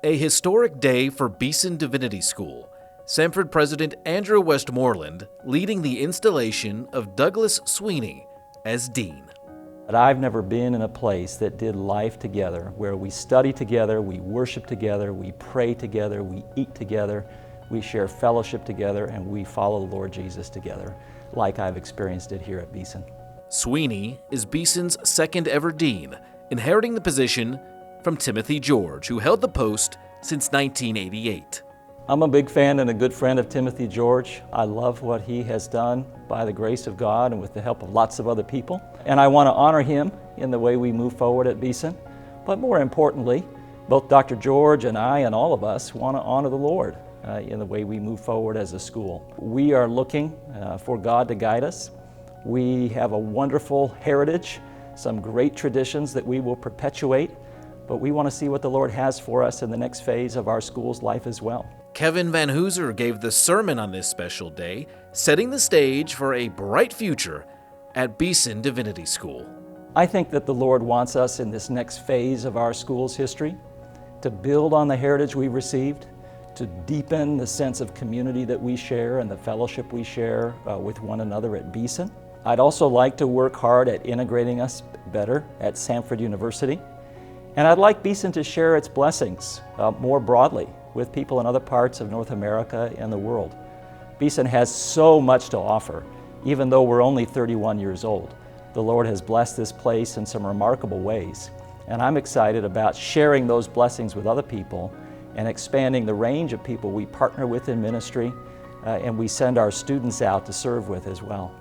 A historic day for Beeson Divinity School. Samford President Andrew Westmoreland leading the installation of Douglas Sweeney as Dean. But I've never been in a place that did life together, where we study together, we worship together, we pray together, we eat together, we share fellowship together, and we follow the Lord Jesus together, like I've experienced it here at Beeson. Sweeney is Beeson's second ever dean, inheriting the position from Timothy George, who held the post since 1988. I'm a big fan and a good friend of Timothy George. I love what he has done by the grace of God and with the help of lots of other people. And I want to honor him in the way we move forward at Beeson. But more importantly, both Dr. George and I and all of us want to honor the Lord in the way we move forward as a school. We are looking for God to guide us. We have a wonderful heritage, some great traditions that we will perpetuate, but we want to see what the Lord has for us in the next phase of our school's life as well. Kevin Van Hooser gave the sermon on this special day, setting the stage for a bright future at Beeson Divinity School. I think that the Lord wants us in this next phase of our school's history to build on the heritage we received, to deepen the sense of community that we share and the fellowship we share with one another at Beeson. I'd also like to work hard at integrating us better at Samford University. And I'd like Beeson to share its blessings more broadly with people in other parts of North America and the world. Beeson has so much to offer, even though we're only 31 years old. The Lord has blessed this place in some remarkable ways, and I'm excited about sharing those blessings with other people and expanding the range of people we partner with in ministry and we send our students out to serve with as well.